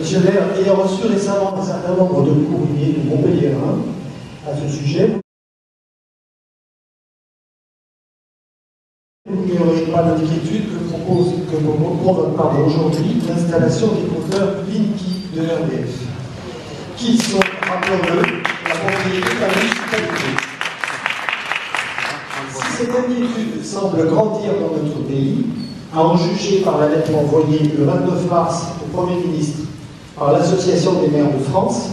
Monsieur le maire, ayant reçu récemment un certain nombre de courriers de Montpelliérains à ce sujet, vous n'aurez pas d'inquiétude que propose aujourd'hui l'installation des compteurs Linky de RDF, qui sont, rappelons-le, la propriété de la municipalité. Si cette inquiétude semble grandir dans notre pays, à en juger par la lettre envoyée le 29 mars au Premier ministre par l'Association des maires de France,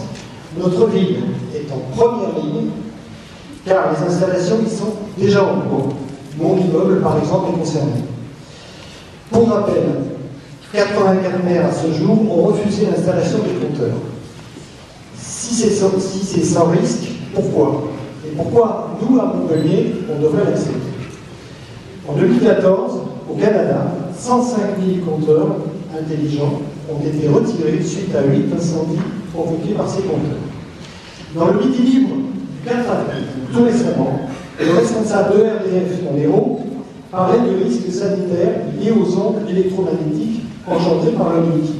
notre ville est en première ligne, car les installations y sont déjà en cours. Mon immeuble, par exemple, est concerné. Pour rappel, 84 maires à ce jour ont refusé l'installation des compteurs. Si c'est sans risque, pourquoi? Et pourquoi, nous, à Montpellier, on devrait l'accepter? En 2014, au Canada, 105 000 compteurs intelligents ont été retirés suite à 8 incendies provoqués par ces compteurs. Dans le Midi Libre du 4 avril, tout récemment, le responsable de RDF en Hérault parlait de risques sanitaires liés aux ondes électromagnétiques engendrées par le Linky.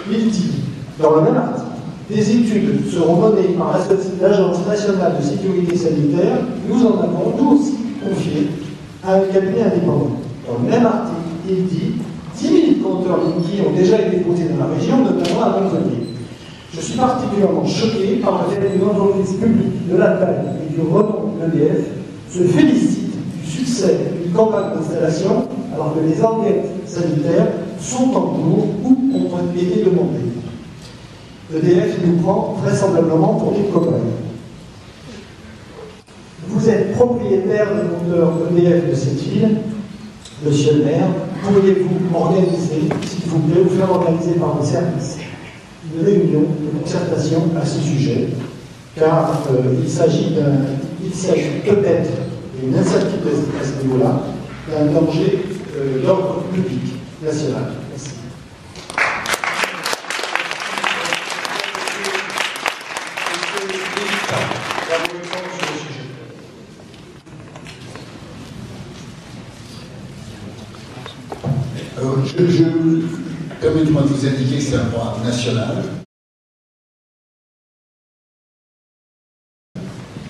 Il dit, dans le même article, des études seront menées par l'Agence nationale de sécurité sanitaire, nous en avons nous aussi confié à un cabinet indépendant. Dans le même article, il dit 10 000 compteurs Linky ont déjà été posés dans la région, notamment à Montpellier. Je suis particulièrement choqué par le fait qu'une entreprise publique de la taille et du renom d'EDF se félicite du succès d'une campagne d'installation alors que les enquêtes sanitaires sont en cours ou ont été demandées. EDF nous prend vraisemblablement pour des copains. Vous êtes propriétaire des compteurs EDF de cette ville. Monsieur le maire, pourriez-vous organiser, s'il vous plaît, vous faire organiser par vos services une réunion de concertation à ce sujet, car il s'agit peut-être d'une incertitude à ce niveau-là, d'un danger d'ordre public national. Merci. Permettez-moi de vous indiquer que c'est un droit national.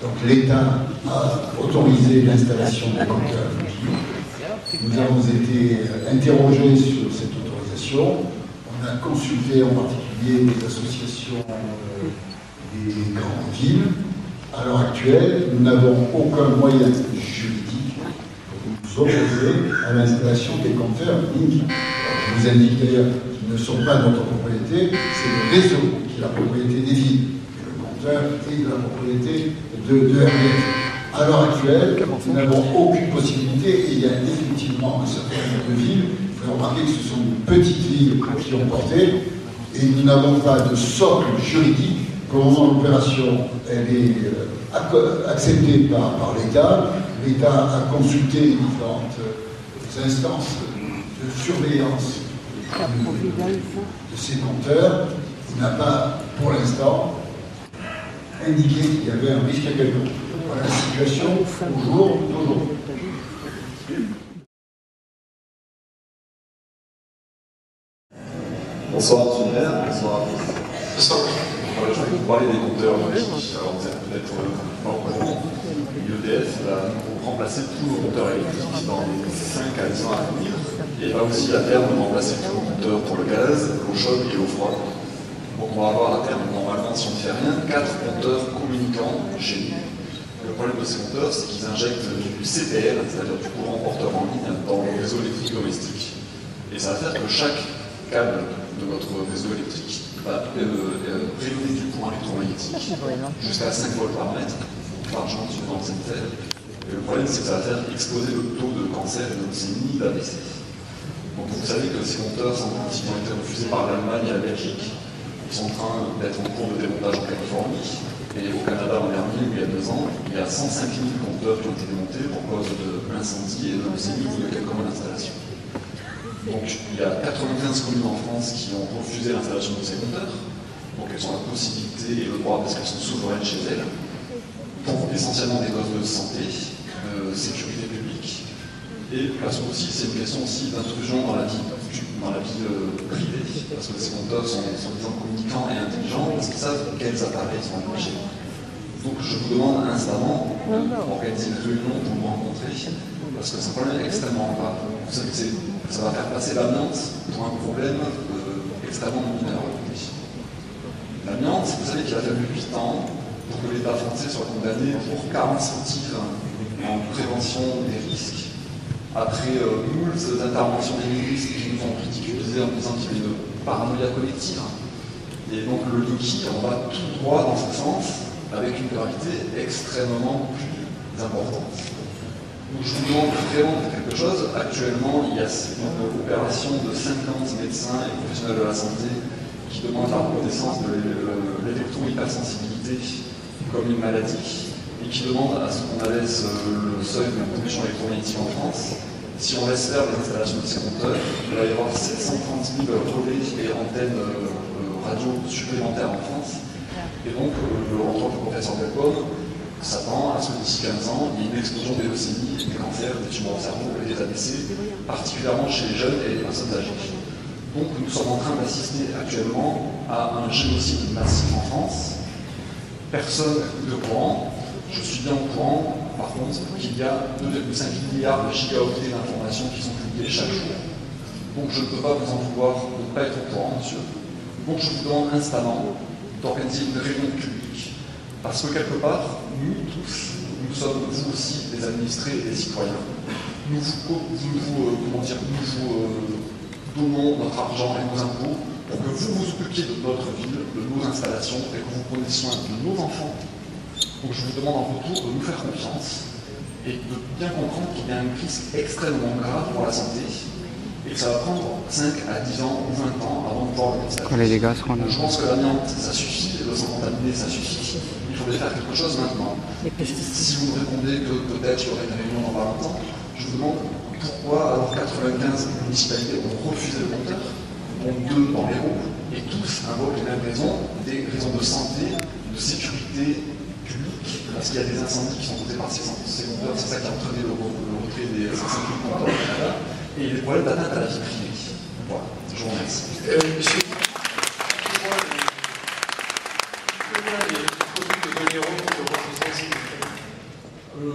Donc l'État a autorisé l'installation des compteurs. Nous avons été interrogés sur cette autorisation. On a consulté en particulier les associations des grandes villes. À l'heure actuelle, nous n'avons aucun moyen juridique pour nous opposer à l'installation des compteurs Linky. Je vous indique d'ailleurs qu'ils ne sont pas notre propriété, c'est le réseau qui est la propriété des villes. Et le compteur est de la propriété de RDF. À l'heure actuelle, nous n'avons aucune possibilité, et il y a effectivement un certain nombre de villes, il faut remarquer que ce sont des petites villes qui ont porté, et nous n'avons pas de socle juridique. Au moment de l'opération, elle est acceptée par l'État. L'État a consulté les différentes instances de surveillance de ces compteurs. Il n'a pas, pour l'instant, indiqué qu'il y avait un risque à quelconque. Voilà la situation au jour d'aujourd'hui. Bonsoir, monsieur le maire. Bonsoir à tous. Voilà, je vais vous parler des compteurs. Alors, vous êtes peut-être pas au courant. L'EDF va remplacer tous nos compteurs électriques dans les 5 à 10 ans à venir. Et va aussi à terme remplacer tous nos compteurs pour le gaz, l'eau chaude et l'eau froide. Donc on va avoir à terme, normalement, si on ne fait rien, 4 compteurs communicants chez nous. Le problème de ces compteurs, c'est qu'ils injectent du CPL, c'est-à-dire du courant porteur en ligne, dans le réseau électrique domestique. Et ça va faire que chaque câble de votre réseau électrique va prélever du courant électromagnétique jusqu'à 5 volts par mètre, par exemple sur une antenne telle. Et le problème, c'est que ça va faire exploser le taux de cancer et de leucémie, d'AVC. Donc vous savez que ces compteurs qui ont été refusés par l'Allemagne et la Belgique, ils sont en train d'être en cours de démontage en Californie. Et au Canada, l'an dernier, il y a 2 ans, il y a 105 000 compteurs qui ont été démontés pour cause d'incendie et de leucémie il y a quelques mois d'installation. Donc il y a 95 communes en France qui ont refusé l'installation de ces compteurs. Donc elles ont la possibilité et le droit, parce qu'elles sont souveraines chez elles, pour essentiellement des causes de santé, de sécurité publique, et parce que aussi c'est une question aussi d'intrusion dans la vie dans la vie privée, parce que ces compteurs sont disant communicants et intelligents, parce qu'ils savent quels appareils sont accrochés. Donc je vous demande instamment d'organiser une réunion pour vous rencontrer, parce que c'est un problème extrêmement grave. Vous savez que ça va faire passer l'amiante pour un problème extrêmement mineur. L'amiante, vous savez qu'il a fallu 8 ans pour que l'État français soit condamné pour 40 centimes en prévention des risques, après moult interventions des ministres qui nous ont ridiculisé en disant qu'il y avait une paranoïa collective. Et donc le Doki, on va tout droit dans ce sens, avec une gravité extrêmement plus importante. Donc je vous demande vraiment quelque chose. Actuellement, il y a une opération de 50 médecins et professionnels de la santé qui demandent la reconnaissance de l'électro-hypersensibilité comme une maladie, et qui demande à ce qu'on abaisse le seuil de pollution électromagnétique en France. Si on laisse faire les installations de ces compteurs, il va y avoir 730 000 relais et antennes radio supplémentaires en France. Et donc, en tant que professeur d'ECOM, s'attend à ce que d'ici 15 ans, il y ait une explosion des leucémies, des cancers, des tumeurs au cerveau et des AVC, particulièrement chez les jeunes et les personnes âgées. Donc, nous sommes en train d'assister actuellement à un génocide massif en France. Personne n'est au courant. Je suis bien au courant, par contre, qu'il y a 2,5 milliards de gigaoctets d'informations qui sont publiées chaque jour. Donc je ne peux pas vous en vouloir de ne pas être au courant, monsieur. Donc je vous demande instamment d'organiser une réunion publique. Parce que quelque part, nous tous, nous sommes vous aussi des administrés et des citoyens. Nous vous donnons notre argent et nos impôts pour que vous vous occupiez de notre ville, de nos installations et que vous preniez soin de nos enfants. Donc je vous demande en retour de nous faire confiance et de bien comprendre qu'il y a une crise extrêmement grave pour la santé et que ça va prendre 5 à 10 ans ou 20 ans avant de pouvoir le constater. Les dégâts seront là. Je pense que l'amiante, ça suffit, le sang contaminé, ça suffit. Il faudrait faire quelque chose maintenant. Si vous me répondez que peut-être il y aurait une réunion dans pas longtemps, je vous demande pourquoi alors 95 municipalités ont refusé le compteur, dont 2 dans l'Hérault, et tous invoquent les mêmes raisons, des raisons de santé, de sécurité publique, parce qu'il y a des incendies qui sont causés par ces compteurs, c'est ça qui a entraîné le retrait des 5 000 compteurs au Canada, et les problèmes d'atteinte à la vie privée. Voilà, je vous remercie. Monsieur,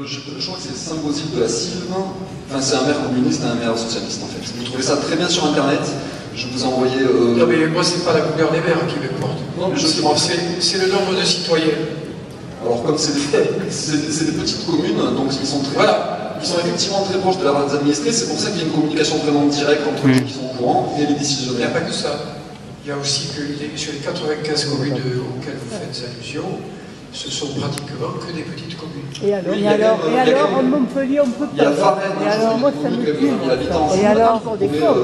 je crois que c'est Symbosil de la Sylve. Enfin, c'est un maire communiste et un maire socialiste en fait. Vous trouvez ça très bien sur internet. Je vous ai envoyé. Non, mais moi, c'est pas la couleur des maires qui m'importe. Non, mais c'est le nombre de citoyens. Alors, comme c'est des petites communes, donc ils sont très. Voilà. Ils sont effectivement très proches de leurs administrés. C'est pour ça qu'il y a une communication vraiment directe entre les gens qui sont au courant et les décisionnaires. Il n'y a pas que ça. Il y a aussi que sur les 95 communes auxquelles vous faites allusion, ce sont pratiquement que des petites communes. Et alors, en Montpellier, on peut pas. Il y a Varennes, et alors, moi, ça me tue. Et alors, encore des corps.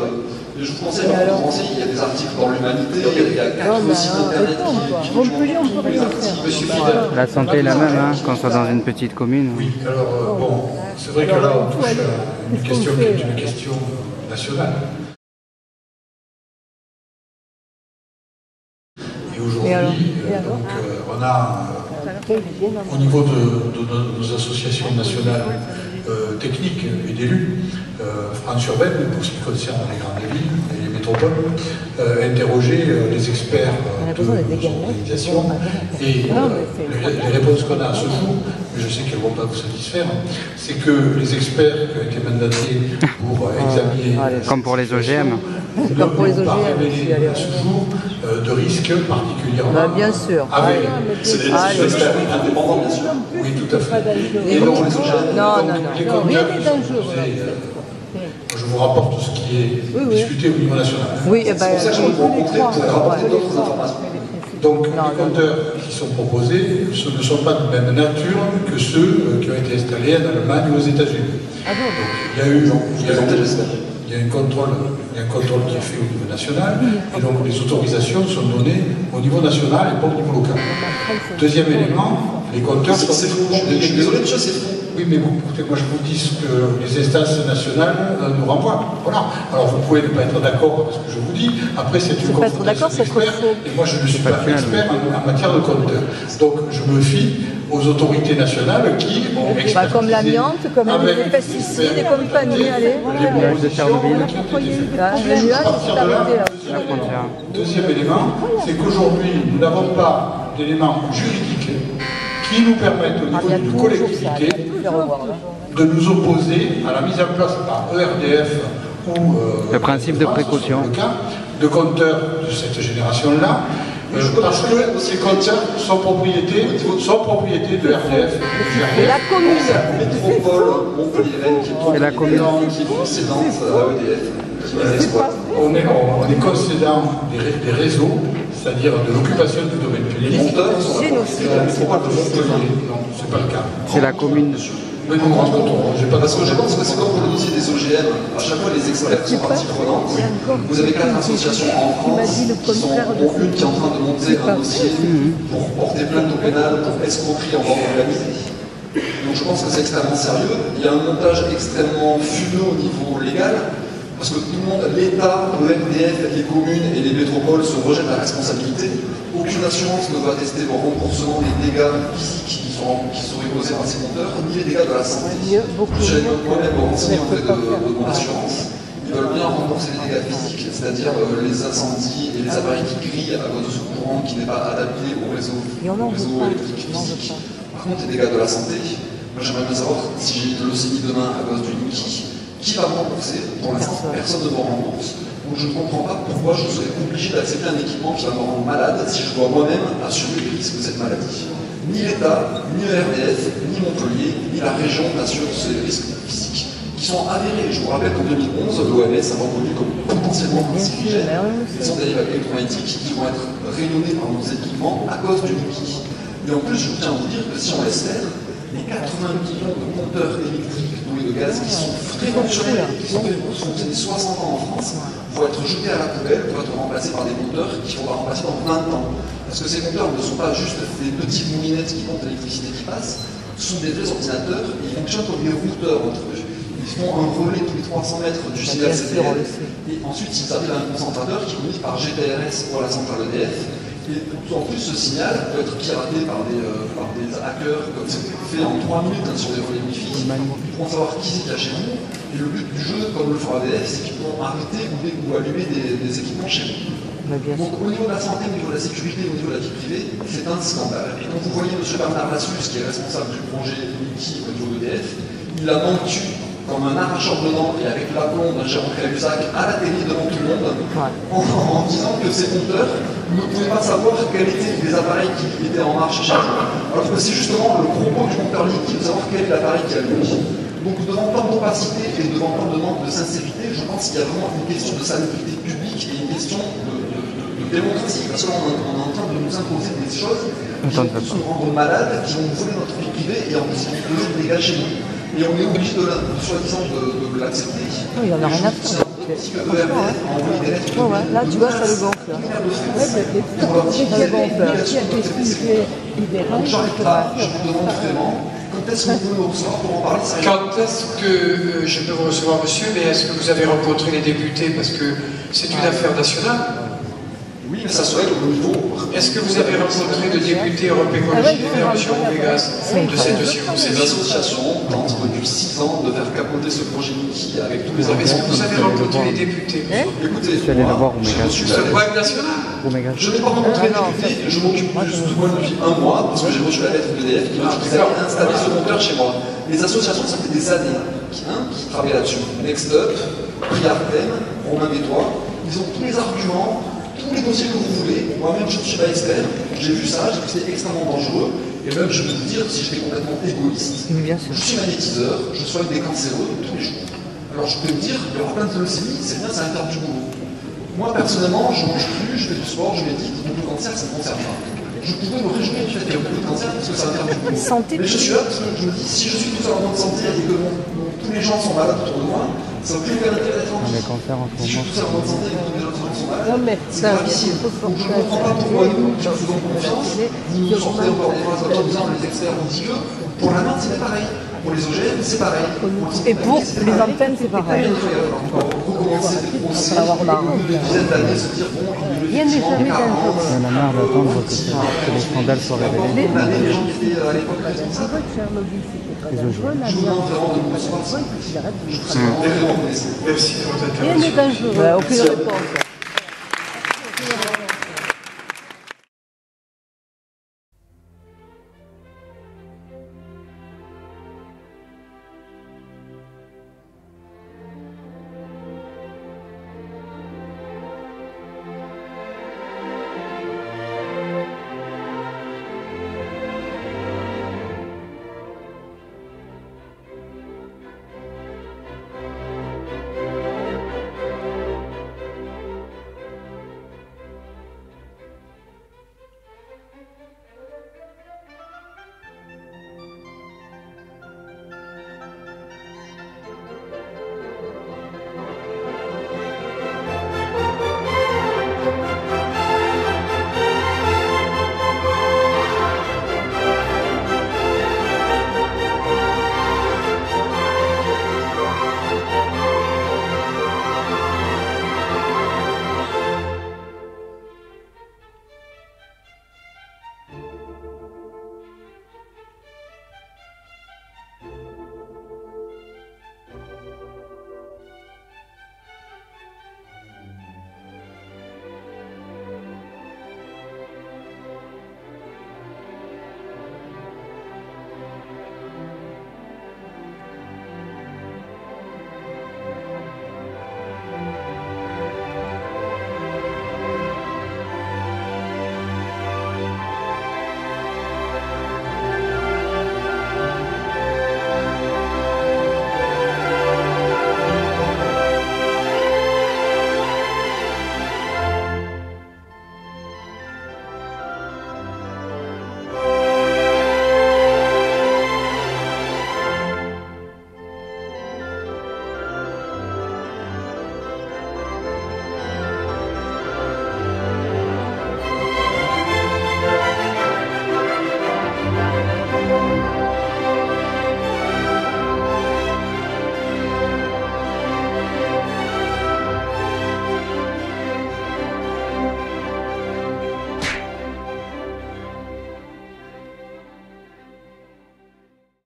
Je vous conseille de commencer, il y a des articles dans l'Humanité, il y a 4 sites internet qui Montpellier, on peut rien faire. La santé est la même, hein, qu'on soit dans une petite commune. Oui, alors, bon, c'est vrai que là, on touche à une question qui est une question nationale. Et aujourd'hui, on a, au niveau de nos associations nationales techniques et d'élus, France Urbaine, pour ce qui concerne les grandes villes et les métropoles, interroger les experts de nos organisations. Et les réponses qu'on a à ce jour, mais je sais qu'elles ne vont pas vous satisfaire, c'est que les experts qui ont été mandatés pour examiner... Comme pour les OGM. Comme pour les OGM. Pas révélé à ce jour de risques particulièrement bien sûr. avérés. C'est des experts indépendants, bien sûr. Oui, tout à fait. Et donc, les OGM. Non, Les rien compteurs, n'est dangereux. je vous rapporte ce qui est discuté au niveau national. Oui, et C'est pour ça que je vais vous rencontrer pour rapporter d'autres informations. Donc, les compteurs qui sont proposés, ce ne sont pas de même nature que ceux qui ont été installés en Allemagne ou aux États-Unis. Donc, il y a un contrôle qui est fait au niveau national, et donc les autorisations sont données au niveau national et pas au niveau local. Deuxième élément, les compteurs sont... C'est faux, je suis désolé, monsieur, c'est faux. Oui, mais vous, écoutez, moi je vous dis ce que les instances nationales nous renvoient. Voilà. Alors vous pouvez ne pas être d'accord avec ce que je vous dis. Après, c'est une confrontation d'experts. Et moi, je ne suis pas expert en matière de compteurs. Donc, je me fie aux autorités nationales qui ont expertisé... Comme l'amiante, comme les pesticides et compagnie. Allez, Le nuage de Tchernobyl. Deuxième élément, c'est qu'aujourd'hui, nous n'avons pas d'éléments juridiques qui nous permettent au niveau d'une collectivité de nous opposer à la mise en place par ERDF ou le principe de précaution de compteurs de cette génération-là, parce que ces compteurs sont propriété de RDF. Et la commune. Métropole Montpellier-Rennes qui Et la commune. qui est concédante à EDF, qui les exploite. On est concédant des réseaux, c'est-à-dire de l'occupation du domaine public. Les compteurs sont la propriété de la métropole de Montpellier. Non, c'est pas le cas. C'est la commune. Mais non, Parce que je pense que c'est comme pour le dossier des OGM, à chaque fois les experts sont partie prenante. Vous avez 4 associations en France qui sont, dont une qui est en train de monter un dossier pour porter plainte au pénal pour escroquerie en bande organisée. Donc je pense que c'est extrêmement sérieux. Il y a un montage extrêmement fumeux au niveau légal, parce que tout le monde, l'État, le MDF, les communes et les métropoles se rejettent la responsabilité. Aucune assurance ne va attester le remboursement des dégâts physiques qui seraient causés par ces compteurs, ni les dégâts de la santé. J'ai moi-même renseigné auprès de mon assurance. Ils veulent bien rembourser les dégâts physiques, c'est-à-dire les incendies et les appareils qui grillent à cause de ce courant qui n'est pas adapté au réseau électrique physique. Par contre, les dégâts de la santé, moi j'aimerais bien savoir si j'ai une leucémie demain à cause d'une outil, qui va me rembourser? Pour l'instant, personne ne me rembourse. Donc je ne comprends pas pourquoi je serais obligé d'accepter un équipement qui va me rendre malade si je dois moi-même assumer le risque de cette maladie. Ni l'État, ni le RDF, ni Montpellier, ni la région n'assurent ces risques physiques qui sont avérés. Je vous rappelle qu'en 2011, l'OMS a reconnu comme potentiellement cancérigènes des ondes électromagnétiques qui vont être rayonnées par nos équipements à cause du Niki. Et en plus, je tiens à vous dire que si on laisse faire, les 80 millions de compteurs électriques d'eau et de gaz qui sont très fonctionnels, qui sont fonctionnés 60 ans en France, vont être jetés à la poubelle pour être remplacés par des compteurs qui seront remplacés dans 20 ans. Parce que ces compteurs ne sont pas juste des petites moulinettes qui comptent l'électricité qui passe, ce sont des vrais ordinateurs et ils fonctionnent comme des routeurs entre eux. Ils font un relais tous les 300 mètres du signal CDL et ensuite ils arrivent à un concentrateur qui communique par GPRS pour la centrale EDF. Et en plus, ce signal peut être piraté par des hackers, comme c'est fait en 3 minutes sur des relais Wi-Fi. Ils pourront savoir qui c'est qu'il y a chez vous. Et le but du jeu, comme le fera EDF, c'est qu'ils pourront arrêter ou allumer des équipements chez vous. Donc au niveau de la santé, au niveau de la sécurité, au niveau de la vie privée, c'est un scandale. Et quand vous voyez M. Bernard Lassus, qui est responsable du projet Niki au niveau d'EDF, il a vendu comme un arracheur de dents et avec l'aplomb d'un Jérôme Cahuzac à la télé devant tout le monde, en disant que ces compteurs ne pouvaient pas savoir quels étaient les appareils qui étaient en marche chez eux. Alors que c'est justement le propos du compteur Niki de savoir quel est l'appareil qui allume. Donc devant tant d'opacité et devant tant de manque de sincérité, je pense qu'il y a vraiment une question de salubrité publique et une question de démocratie. Parce qu'on est en train de nous imposer des choses qui vont nous rendre malades, qui vont nous voler notre vie privée et en plus qui vont causer des dégâts chez nous. Et on est obligé soi-disant de l'accepter. Il n'y en a rien à faire. Là, tu vois, ça le gonfle. J'arrête là, je vous demande vraiment, quand est-ce que vous pouvez nous recevoir pour en parler? Quand est-ce que je peux vous recevoir, monsieur? Mais est-ce que vous avez rencontré les députés? Parce que c'est une affaire nationale. Oui, mais ça serait au niveau. Est-ce que vous avez rencontré le député Europe Écologie Les Verts, M. Roumégas, de ces dossiers? Ces associations tentent depuis 6 ans de faire capoter ce projet Niki avec tous les Est-ce que vous avez rencontré les députés? Écoutez, Je suis allé le voir, Roumégas. Sur le web national? Je n'ai pas rencontré les députés, je m'occupe de ce point depuis 1 mois, parce que j'ai reçu la lettre de l'EDF qui m'a dit qu'ils allaient installer ce compteur chez moi. Les associations, ça fait des années qui travaillent là-dessus. Next Up, Priartem, Romain Détois, ils ont tous les arguments, tous les dossiers que vous voulez. Moi-même, je ne suis pas expert, j'ai vu ça, j'ai vu que c'était extrêmement dangereux. Et même, je vais vous dire, si j'étais complètement égoïste, je suis magnétiseur, je soigne des cancéreux tous les jours. Alors je peux me dire, il y aura plein de leucémies, c'est bien, ça va faire du boulot. Moi, personnellement, je ne mange plus, je fais du sport, je médite, donc le cancer, ça ne me concerne pas. Je pouvais me réjouir du fait qu'il y a beaucoup de cancer parce que ça va faire du boulot. Mais je suis là parce que je me dis, si je suis tout seul en bonne santé et que tous les gens sont malades autour de moi, ça n'a plus aucun intérêt d'être en vie. Si je suis tout seul en bonne santé et que tous les gens sont sondage. Non, mais C'est gravissime. Donc je ne comprends pas pourquoi nous, qui vous faisons confiance, vous nous sortez encore des phrases en disant les experts ont dit que pour la main, c'est pareil. Pour les OGM, c'est pareil. et pour les antennes, c'est pareil. Recommencer des procès de dizaines d'années, se dire bon, Rien n'est jamais dangereux. On a marre d'attendre que les scandales soient révélés. on a des gens qui étaient à l'époque responsables. C'est vrai que Tchernobyl, c'était pas dangereux. La Je vous demande vraiment de il arrête de Merci de votre Rien n'est dangereux. Aucune réponse.